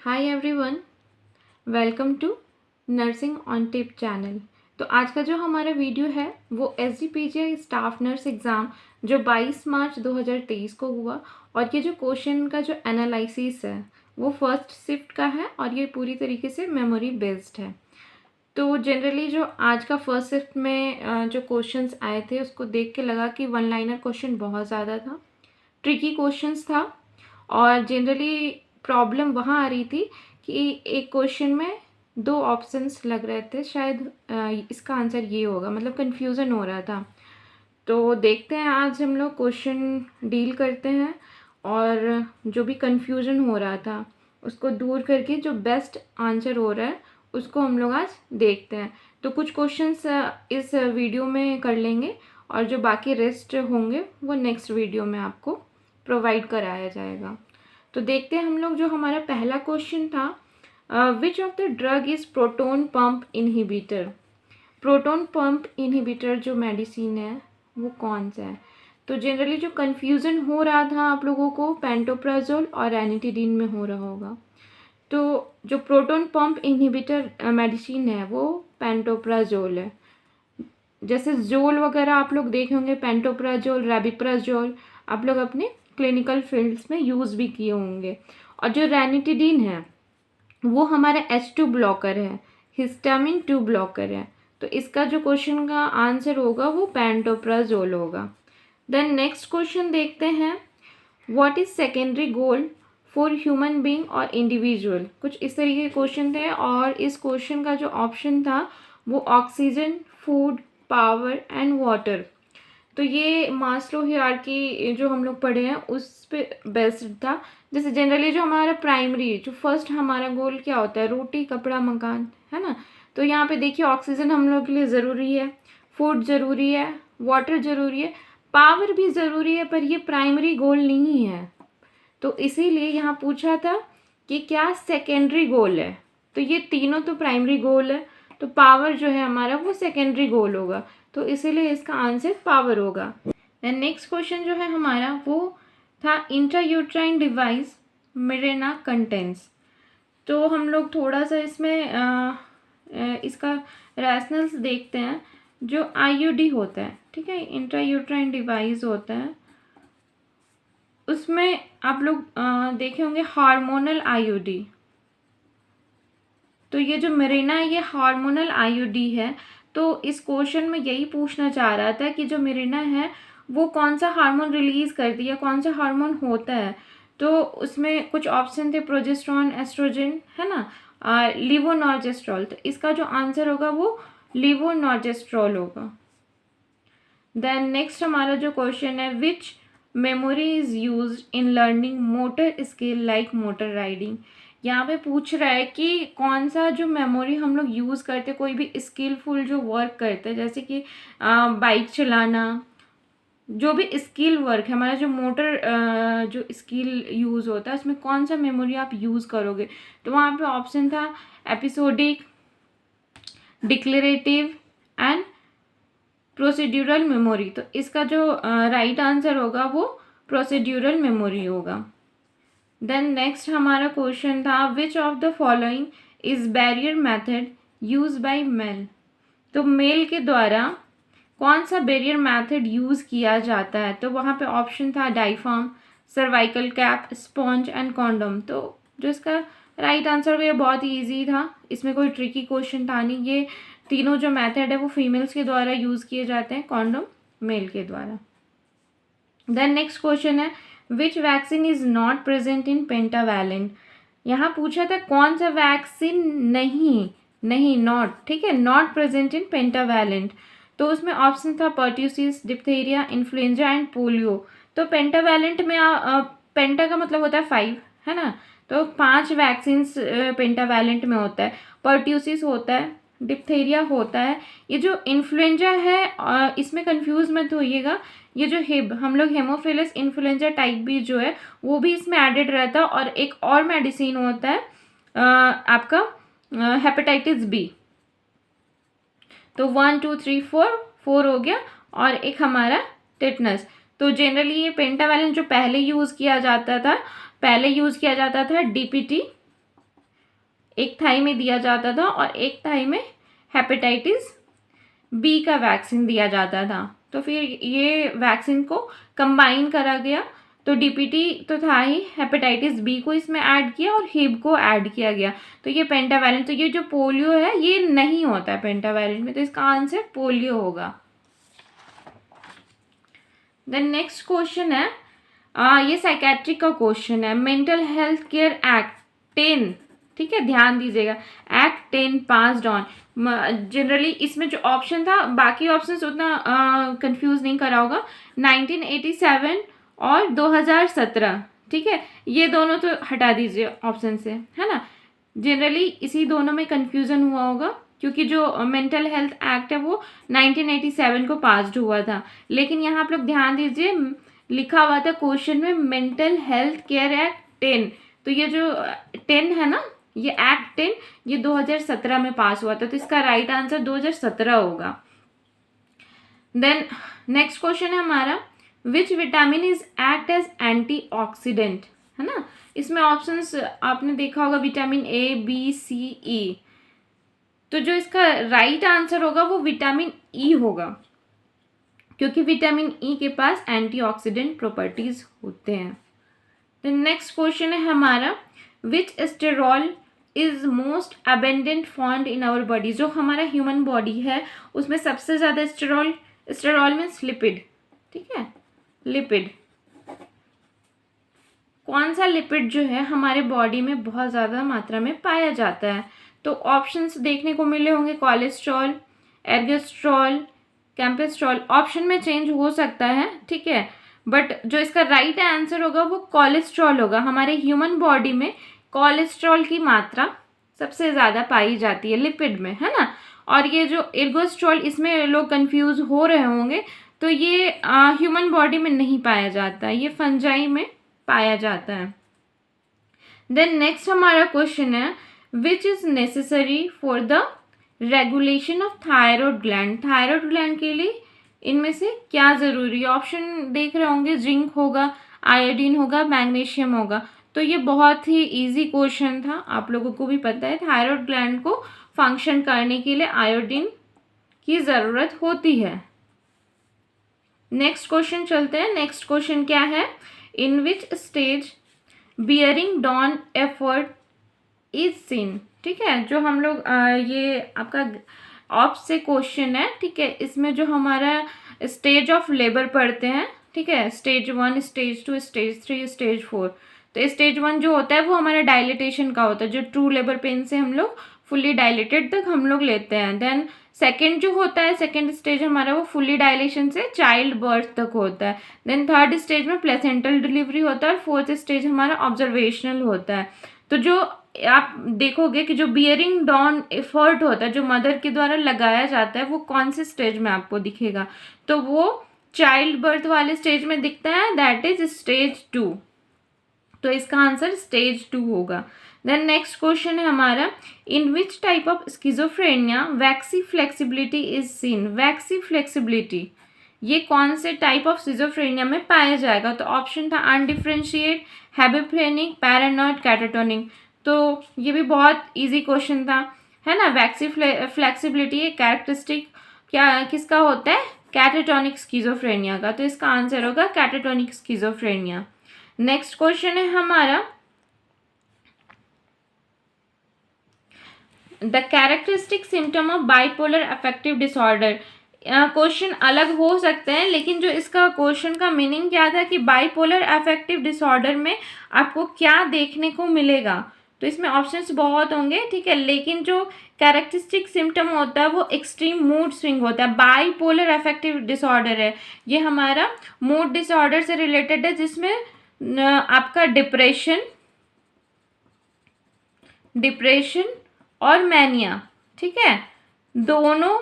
Hi everyone, welcome to nursing on tip channel. तो आज का जो हमारा वीडियो है वो SGPGI स्टाफ नर्स एग्ज़ाम जो 22 मार्च 2023 को हुआ और ये जो क्वेश्चन का जो एनालिसिस है वो फर्स्ट शिफ्ट का है और ये पूरी तरीके से मेमोरी बेस्ड है। तो जनरली जो आज का फर्स्ट शिफ्ट में जो क्वेश्चंस आए थे उसको देख के लगा कि वन लाइनर क्वेश्चन बहुत ज़्यादा था, ट्रिकी क्वेश्चंस था और जनरली प्रॉब्लम वहाँ आ रही थी कि एक क्वेश्चन में दो ऑप्शंस लग रहे थे, शायद इसका आंसर ये होगा, मतलब कन्फ्यूज़न हो रहा था। तो देखते हैं आज हम लोग क्वेश्चन डील करते हैं और जो भी कन्फ्यूज़न हो रहा था उसको दूर करके जो बेस्ट आंसर हो रहा है उसको हम लोग आज देखते हैं। तो कुछ क्वेश्चंस इस वीडियो में कर लेंगे और जो बाकी रेस्ट होंगे वो नेक्स्ट वीडियो में आपको प्रोवाइड कराया जाएगा। तो देखते हैं हम लोग, जो हमारा पहला क्वेश्चन था, which of the drug is proton pump inhibitor. Proton pump inhibitor जो मेडिसिन है वो कौन सा है। तो जनरली जो कन्फ्यूज़न हो रहा था आप लोगों को पेंटोप्राजोल और एनिटिडीन में हो रहा होगा। तो जो प्रोटोन पंप इनहिबिटर मेडिसिन है वो पेंटोप्राजोल है। जैसे जोल वगैरह आप लोग देखे होंगे, पेंटोप्राजोल, रैबिप्राजोल आप लोग अपने क्लिनिकल फील्ड्स में यूज़ भी किए होंगे। और जो रैनिटिडीन है वो हमारा H2 ब्लॉकर है, हिस्टामिन 2 ब्लॉकर है। तो इसका जो क्वेश्चन का आंसर होगा वो पेंटोप्राजोल होगा। देन नेक्स्ट क्वेश्चन देखते हैं, what is secondary goal for human being और इंडिविजुअल। कुछ इस तरीके के क्वेश्चन थे और इस क्वेश्चन का जो ऑप्शन था वो oxygen, food, power and water. तो ये मास्लो हायरार्की जो हम लोग पढ़े हैं उस पे बेस्ड था। जैसे जनरली जो हमारा प्राइमरी जो फर्स्ट हमारा गोल क्या होता है, रोटी कपड़ा मकान, है ना। तो यहाँ पे देखिए ऑक्सीजन हम लोग के लिए ज़रूरी है, फूड ज़रूरी है, वाटर ज़रूरी है, पावर भी ज़रूरी है, पर ये प्राइमरी गोल नहीं है। तो इसीलिए यहाँ पूछा था कि क्या सेकेंडरी गोल है। तो ये तीनों तो प्राइमरी गोल है, तो पावर जो है हमारा वो सेकेंडरी गोल होगा, तो इसीलिए इसका आंसर पावर होगा। देन नेक्स्ट क्वेश्चन जो है हमारा वो था, इंट्रायूट्राइन डिवाइस मिरेना कंटेंट्स। तो हम लोग थोड़ा सा इसमें इसका रैशनल्स देखते हैं। जो IUD होता है, ठीक है, इंट्रायूट्राइन डिवाइस होता है, उसमें आप लोग देखे होंगे हार्मोनल IUD। तो ये जो मिरेना है ये हार्मोनल IUD है। तो इस क्वेश्चन में यही पूछना चाह रहा था कि जो मिरेना है वो कौन सा हार्मोन रिलीज करती है, कौन सा हार्मोन होता है। तो उसमें कुछ ऑप्शन थे, प्रोजेस्टेरोन, एस्ट्रोजन, है ना, लिवोनॉर्जेस्ट्रॉल। तो इसका जो आंसर होगा वो लिवोनॉर्जेस्ट्रॉल होगा। देन नेक्स्ट हमारा जो क्वेश्चन है, which memory is used in learning motor skill like motor riding. यहाँ पे पूछ रहा है कि कौन सा जो मेमोरी हम लोग यूज़ करते हैं कोई भी स्किलफुल जो वर्क करते हैं, जैसे कि बाइक चलाना, जो भी स्किल वर्क है हमारा, जो मोटर जो स्किल यूज़ होता है उसमें कौन सा मेमोरी आप यूज़ करोगे। तो वहाँ पे ऑप्शन था episodic, declarative and procedural memory. तो इसका जो राइट आंसर होगा वो प्रोसीड्यूरल मेमोरी होगा। देन नेक्स्ट हमारा क्वेश्चन था, which of the following is barrier method use by male. तो मेल के द्वारा कौन सा बैरियर मेथड यूज़ किया जाता है। तो वहाँ पे ऑप्शन था diaphragm, cervical cap, sponge and condom. तो जो इसका राइट आंसर होगा ये बहुत ही ईजी था, इसमें कोई ट्रिकी क्वेश्चन था नहीं। ये तीनों जो मेथड है वो फीमेल्स के द्वारा यूज़ किए जाते हैं, कॉन्डोम मेल के द्वारा। देन नेक्स्ट क्वेश्चन है, विच vaccine is not present in pentavalent. यहाँ पूछा था कौन सा वैक्सीन नहीं नॉट, ठीक है, नॉट प्रेजेंट इन पेंटावैलेंट। तो उसमें ऑप्शन था pertussis, diphtheria, influenza and polio. तो पेंटावैलेंट में पेंटा का मतलब होता है 5, है ना। तो 5 वैक्सीन पेंटावैलेंट में होता है। पर्ट्यूसिस होता है, डिप्थीरिया होता है, ये जो इन्फ्लुएंजा है इसमें कंफ्यूज मत होइएगा, ये जो हम लोग हेमोफिलस इन्फ्लुएंजा टाइप भी जो है वो भी इसमें एडेड रहता है। और एक और मेडिसिन होता है आपका हेपेटाइटिस बी। तो 1 2 3 4 हो गया, और एक हमारा टेटनस। तो जनरली ये पेंटावैलेंट जो पहले यूज़ किया जाता था DPT, एक थाई में दिया जाता था और एक थाई में हेपेटाइटिस बी का वैक्सीन दिया जाता था। तो फिर ये वैक्सीन को कंबाइन करा गया, तो डीपीटी तो था ही, हेपेटाइटिस बी को इसमें ऐड किया और हिब को ऐड किया गया, तो ये पेंटावैलेंट। तो ये जो पोलियो है ये नहीं होता है पेंटावैलेंट में, तो इसका आंसर पोलियो होगा। देन नेक्स्ट क्वेश्चन है, ये साइकेट्रिक का क्वेश्चन है। मेंटल हेल्थ केयर एक्ट 10, ठीक है, ध्यान दीजिएगा, एक्ट 10 पास्ड ऑन। जनरली इसमें जो ऑप्शन था, बाकी ऑप्शंस उतना कंफ्यूज नहीं करा होगा, 1987 और 2017, ठीक है, ये दोनों तो हटा दीजिए ऑप्शन से, है ना। जनरली इसी दोनों में कंफ्यूजन हुआ होगा, क्योंकि जो मेंटल हेल्थ एक्ट है वो 1987 को पास्ड हुआ था, लेकिन यहाँ आप लोग ध्यान दीजिए, लिखा हुआ था क्वेश्चन में मेंटल हेल्थ केयर एक्ट 10, तो ये जो 10 है ना, ये एक्ट 10 ये 2017 में पास हुआ था, तो इसका राइट आंसर 2017 होगा। देन नेक्स्ट क्वेश्चन है हमारा, which vitamin is act as antioxidant, है ना। इसमें ऑप्शंस आपने देखा होगा, विटामिन ए, बी, सी, ई, तो जो इसका राइट आंसर होगा वो विटामिन ई होगा, क्योंकि विटामिन ई के पास एंटीऑक्सीडेंट प्रॉपर्टीज होते हैं। द नेक्स्ट क्वेश्चन है हमारा, which sterol is most abundant found in our body, जो हमारा ह्यूमन बॉडी है उसमें सबसे ज़्यादा स्टेरॉल मीन्स लिपिड, ठीक है, लिपिड, कौन सा लिपिड जो है हमारे बॉडी में बहुत ज़्यादा मात्रा में पाया जाता है, तो ऑप्शंस देखने को मिले होंगे, कोलेस्ट्रॉल, एर्गोस्ट्रॉल, कैम्पेस्ट्रॉल, ऑप्शन में चेंज हो सकता है, ठीक है, बट जो इसका राइट आंसर होगा वो कोलेस्ट्रॉल होगा। हमारे ह्यूमन बॉडी में कोलेस्ट्रॉल की मात्रा सबसे ज़्यादा पाई जाती है लिपिड में, है ना। और ये जो एर्गोस्ट्रॉल, इसमें लोग कंफ्यूज हो रहे होंगे, तो ये ह्यूमन बॉडी में नहीं पाया जाता, ये फंजाई में पाया जाता है। देन नेक्स्ट हमारा क्वेश्चन है, which is necessary for the regulation of thyroid gland, thyroid gland के लिए इनमें से क्या ज़रूरी है। ऑप्शन देख रहे होंगे, जिंक होगा, आयोडीन होगा, मैग्नीशियम होगा, तो ये बहुत ही इजी क्वेश्चन था, आप लोगों को भी पता है थायराइड ग्लैंड को फंक्शन करने के लिए आयोडीन की ज़रूरत होती है। नेक्स्ट क्वेश्चन चलते हैं। नेक्स्ट क्वेश्चन क्या है, in which stage bearing down effort is seen, ठीक है, जो हम लोग ये आपका ऑप से क्वेश्चन है, ठीक है, इसमें जो हमारा स्टेज ऑफ लेबर पढ़ते हैं, ठीक है, स्टेज 1, स्टेज 2, स्टेज 3, स्टेज 4, तो स्टेज 1 जो होता है वो हमारा डायलिटेशन का होता है, जो ट्रू लेबर पेन से हम लोग फुल्ली डायलेटेड तक हम लोग लेते हैं। देन सेकेंड जो होता है, सेकेंड स्टेज हमारा वो फुल्ली डायलेशन से चाइल्ड बर्थ तक होता है। देन थर्ड स्टेज में प्लेसेंटल डिलीवरी होता है और फोर्थ स्टेज हमारा ऑब्जर्वेशनल होता है। तो जो आप देखोगे कि जो बियरिंग डाउन एफर्ट होता है, जो मदर के द्वारा लगाया जाता है, वो कौन से स्टेज में आपको दिखेगा, तो वो चाइल्ड बर्थ वाले स्टेज में दिखता है, दैट इज स्टेज 2, तो इसका आंसर स्टेज 2 होगा। देन नेक्स्ट क्वेश्चन है हमारा, in which type of schizophrenia waxy flexibility is seen, waxy flexibility ये कौन से टाइप ऑफ स्किज़ोफ्रेनिया में पाया जाएगा, तो ऑप्शन था अनडिफरेंशिएट, हैबिफ्रेनिक, पैरानॉइड, कैटाटोनिक, तो ये भी बहुत इजी क्वेश्चन था, है ना। वैक्सी फ्लेक्सिबिलिटी एक कैरेक्टरिस्टिक क्या किसका होता है, कैटाटोनिक स्किज़ोफ्रेनिया का, तो इसका आंसर होगा कैटाटोनिक स्किज़ोफ्रेनिया। नेक्स्ट क्वेश्चन है हमारा, the characteristic symptom of bipolar affective disorder, question अलग हो सकते हैं, लेकिन जो इसका क्वेश्चन का मीनिंग क्या था कि बाइपोलर अफेक्टिव डिसऑर्डर में आपको क्या देखने को मिलेगा, तो इसमें ऑप्शंस बहुत होंगे, ठीक है, लेकिन जो कैरेक्टरिस्टिक सिम्टम होता है वो एक्सट्रीम मूड स्विंग होता है। बाइपोलर अफेक्टिव डिसऑर्डर है ये हमारा मूड डिसऑर्डर से रिलेटेड है, जिसमें आपका डिप्रेशन और मैनिया, ठीक है, दोनों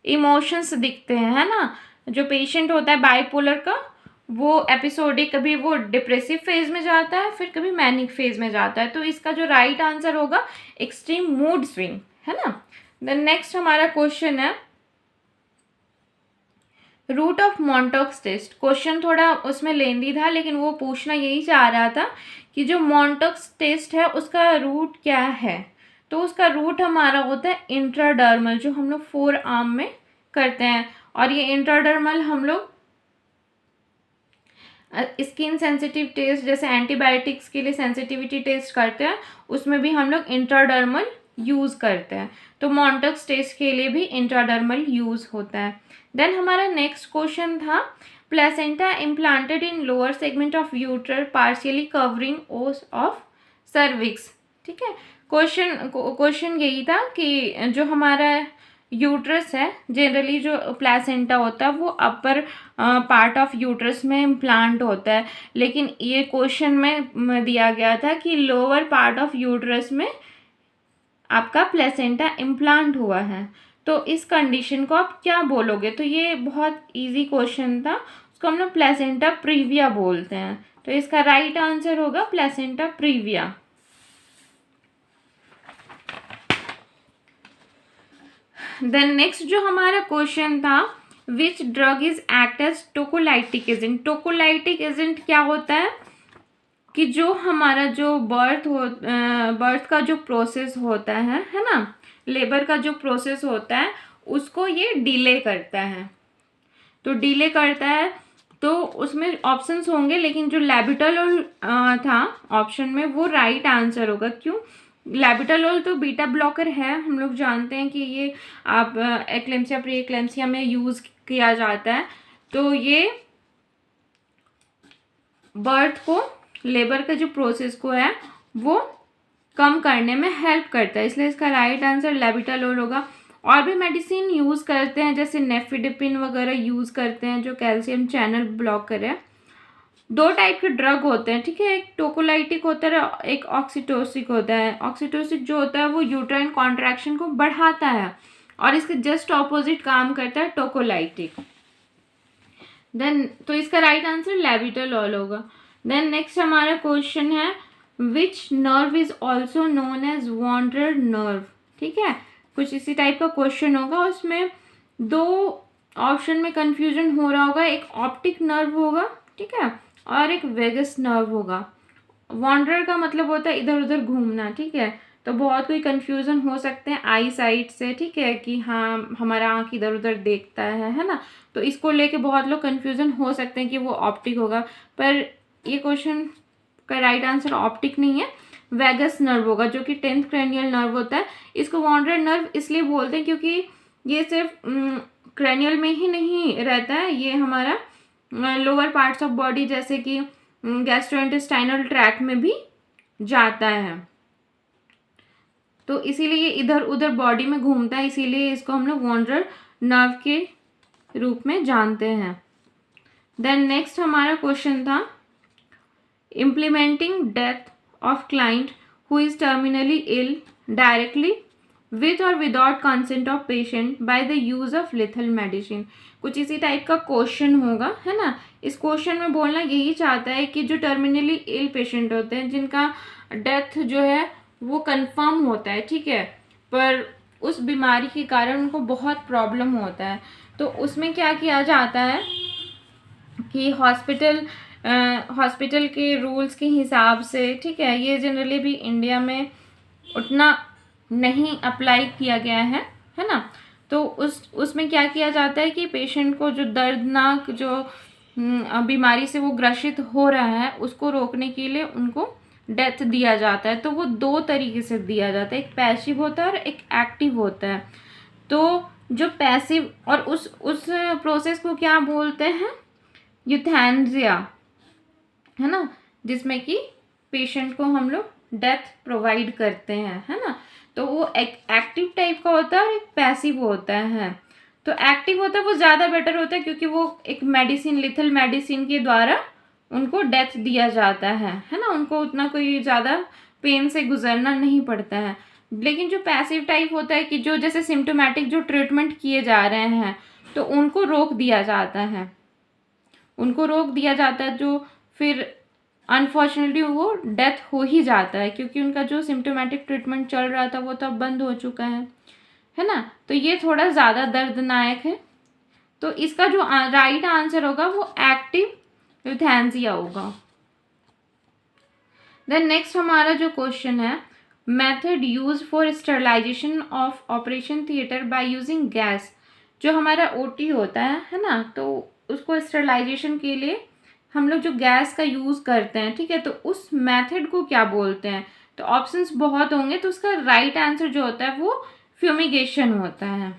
इमोशंस दिखते हैं, है ना। जो पेशेंट होता है बाइपोलर का वो एपिसोडिक, कभी वो डिप्रेसिव फेज में जाता है, फिर कभी मैनिक फेज में जाता है, तो इसका जो राइट आंसर होगा एक्सट्रीम मूड स्विंग, है ना। देन नेक्स्ट हमारा क्वेश्चन है, root of Mantoux test, question थोड़ा उसमें लेंदी था, लेकिन वो पूछना यही चाह रहा था कि जो मॉन्टॉक्स टेस्ट है उसका रूट क्या है, तो उसका रूट हमारा होता है इंट्राडर्मल, जो हम लोग फोर आर्म में करते हैं। और ये इंट्राडर्मल हम लोग स्किन सेंसिटिव टेस्ट, जैसे एंटीबायोटिक्स के लिए सेंसिटिविटी टेस्ट करते हैं, उसमें भी हम लोग इंट्राडर्मल यूज़ करते हैं। तो मॉन्टक्स टेस्ट के लिए भी इंट्राडर्मल यूज़ होता है। देन हमारा नेक्स्ट क्वेश्चन था placenta implanted in lower segment of uterus partially covering os of cervix. ठीक है, क्वेश्चन यही था कि जो हमारा यूट्रस है, जनरली जो प्लेसेंटा होता है वो अपर पार्ट ऑफ यूट्रस में इम्प्लांट होता है, लेकिन ये क्वेश्चन में दिया गया था कि लोअर पार्ट ऑफ यूट्रस में आपका प्लेसेंटा इम्प्लांट हुआ है। तो इस कंडीशन को आप क्या बोलोगे? तो ये बहुत इजी क्वेश्चन था, उसको हम लोग प्लेसेंटा प्रीविया बोलते हैं। तो इसका राइट आंसर होगा प्लेसेंटा प्रीविया। देन नेक्स्ट जो हमारा क्वेश्चन था, which drug is act as tocolytic agent. Tocolytic agent क्या होता है कि जो हमारा जो बर्थ का जो प्रोसेस होता है ना, लेबर का जो प्रोसेस होता है उसको ये डिले करता है। तो डिले करता है तो उसमें ऑप्शंस होंगे, लेकिन जो लैबिटालोल था ऑप्शन में वो राइट आंसर होगा। क्यों? लैबिटालोल तो बीटा ब्लॉकर है, हम लोग जानते हैं कि ये आप एक्लेम्सिया प्री एक्लेम्सिया में यूज़ किया जाता है। तो ये बर्थ को, लेबर का जो प्रोसेस को है वो कम करने में हेल्प करता है, इसलिए इसका राइट आंसर लैबिटालोल होगा। और भी मेडिसिन यूज़ करते हैं, जैसे नेफिडिपिन वगैरह यूज़ करते हैं जो कैल्शियम चैनल ब्लॉक करे। दो टाइप के ड्रग होते हैं, ठीक है, एक टोकोलाइटिक होता है, एक ऑक्सीटोसिक होता है। ऑक्सीटोसिक जो होता है वो यूट्राइन कॉन्ट्रैक्शन को बढ़ाता है, और इसके जस्ट ऑपोजिट काम करता है टोकोलाइटिक। देन तो इसका राइट आंसर लैबिटालोल होगा। देन नेक्स्ट हमारा क्वेश्चन है, which nerve is also known as wanderer nerve. ठीक है, कुछ इसी टाइप का क्वेश्चन होगा, उसमें दो ऑप्शन में कंफ्यूजन हो रहा होगा, एक ऑप्टिक नर्व होगा, ठीक है, और एक वेगस नर्व होगा। वॉन्डरर का मतलब होता है इधर उधर घूमना, ठीक है, तो बहुत कोई कंफ्यूजन हो सकते हैं आई साइट से, ठीक है, कि हाँ हमारा आँख इधर उधर देखता है ना, तो इसको लेके बहुत लोग कंफ्यूजन हो सकते हैं कि वो ऑप्टिक होगा, पर ये क्वेश्चन का राइट आंसर ऑप्टिक नहीं है, वेगस नर्व होगा, जो कि 10th क्रेनियल नर्व होता है। इसको वॉन्डरर नर्व इसलिए बोलते हैं क्योंकि ये सिर्फ क्रेनियल में ही नहीं रहता है, ये हमारा लोअर पार्ट्स ऑफ बॉडी जैसे कि गैस्ट्रोइंटेस्टाइनल ट्रैक्ट में भी जाता है, तो इसीलिए ये इधर उधर बॉडी में घूमता है, इसीलिए इसको हम लोग वॉन्डरर नर्व के रूप में जानते हैं। देन नेक्स्ट हमारा क्वेश्चन था, implementing death of client who is terminally ill directly with or without consent of patient by the use of lethal medicine. कुछ इसी टाइप का क्वेश्चन होगा, है ना। इस क्वेश्चन में बोलना यही चाहता है कि जो टर्मिनली इल पेशेंट होते हैं, जिनका डेथ जो है वो कंफर्म होता है, ठीक है, पर उस बीमारी के कारण उनको बहुत प्रॉब्लम होता है, तो उसमें क्या किया जाता है कि हॉस्पिटल के रूल्स के हिसाब से, ठीक है, ये जनरली भी इंडिया में उतना नहीं अप्लाई किया गया है ना, तो उसमें क्या किया जाता है कि पेशेंट को जो दर्दनाक जो बीमारी से वो ग्रसित हो रहा है उसको रोकने के लिए उनको डेथ दिया जाता है। तो वो दो तरीके से दिया जाता है, एक पैसिव होता है और एक एक्टिव होता है। तो जो पैसिव, और उस प्रोसेस को क्या बोलते हैं, यूथैनेसिया, है ना, जिसमें कि पेशेंट को हम लोग डेथ प्रोवाइड करते हैं, है ना। तो वो एक एक्टिव टाइप का होता है और एक पैसिव होता है। तो एक्टिव होता है वो ज़्यादा बेटर होता है क्योंकि वो एक मेडिसिन, लिथल मेडिसिन के द्वारा उनको डेथ दिया जाता है ना, उनको उतना कोई ज़्यादा पेन से गुजरना नहीं पड़ता है। लेकिन जो पैसिव टाइप होता है कि जो जैसे सिम्टोमेटिक जो ट्रीटमेंट किए जा रहे हैं तो उनको रोक दिया जाता है, जो फिर अनफॉर्चुनेटली वो डेथ हो ही जाता है क्योंकि उनका जो सिम्टोमेटिक ट्रीटमेंट चल रहा था वो तो अब बंद हो चुका है ना। तो ये थोड़ा ज़्यादा दर्दनाक है। तो इसका जो राइट आंसर होगा वो एक्टिव यूथैनेसिया होगा। देन नेक्स्ट हमारा जो क्वेश्चन है, method use for sterilization of operation theatre by using gas. जो हमारा ओटी होता है ना, तो उसको स्टरलाइजेशन के लिए हम लोग जो गैस का यूज़ करते हैं, ठीक है, तो उस मेथड को क्या बोलते हैं? तो ऑप्शंस बहुत होंगे, तो उसका राइट आंसर जो होता है वो फ्यूमिगेशन होता है,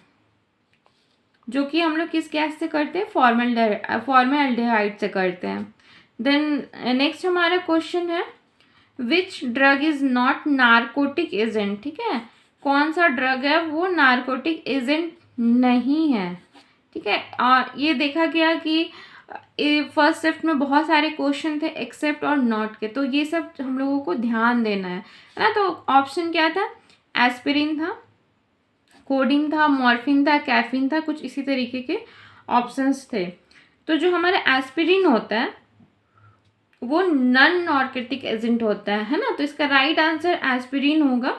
जो कि हम लोग किस गैस से करते हैं? फॉर्मल्डिहाइड से करते हैं। देन नेक्स्ट हमारा क्वेश्चन है विच drug is not narcotic agent. ठीक है, कौन सा ड्रग है वो नारकोटिक एजेंट नहीं है। ठीक है, और ये देखा गया कि फर्स्ट शिफ्ट में बहुत सारे क्वेश्चन थे एक्सेप्ट और नॉट के, तो ये सब हम लोगों को ध्यान देना है ना। तो ऑप्शन क्या था? एस्पिरिन था, कोडिन था, मॉर्फिन था, कैफीन था, कुछ इसी तरीके के ऑप्शंस थे। तो जो हमारा एस्पिरिन होता है वो नॉन नार्कोटिक एजेंट होता है ना, तो इसका राइट आंसर एस्पिरिन होगा।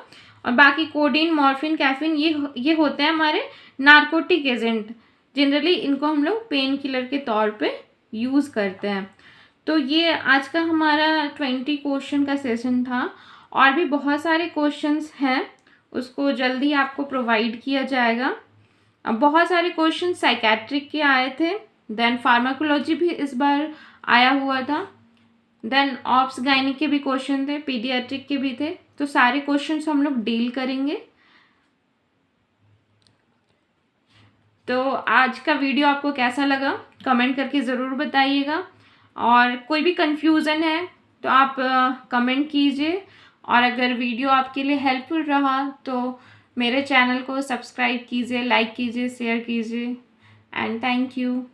और बाकी कोडिन, मॉर्फिन, कैफीन ये होते हैं हमारे नार्कोटिक एजेंट। जनरली इनको हम लोग पेन किलर के तौर पे यूज़ करते हैं। तो ये आज का हमारा 20 क्वेश्चन का सेशन था। और भी बहुत सारे क्वेश्चंस हैं, उसको जल्दी आपको प्रोवाइड किया जाएगा। अब बहुत सारे क्वेश्चन साइकेट्रिक के आए थे, देन फार्माकोलॉजी भी इस बार आया हुआ था, देन ऑप्स गायनिक के भी क्वेश्चन थे, पीडियाट्रिक के भी थे। तो सारे क्वेश्चंस हम लोग डील करेंगे। तो आज का वीडियो आपको कैसा लगा कमेंट करके ज़रूर बताइएगा। और कोई भी कंफ्यूज़न है तो आप कमेंट कीजिए। और अगर वीडियो आपके लिए हेल्पफुल रहा तो मेरे चैनल को सब्सक्राइब कीजिए, लाइक कीजिए, शेयर कीजिए। And thank you.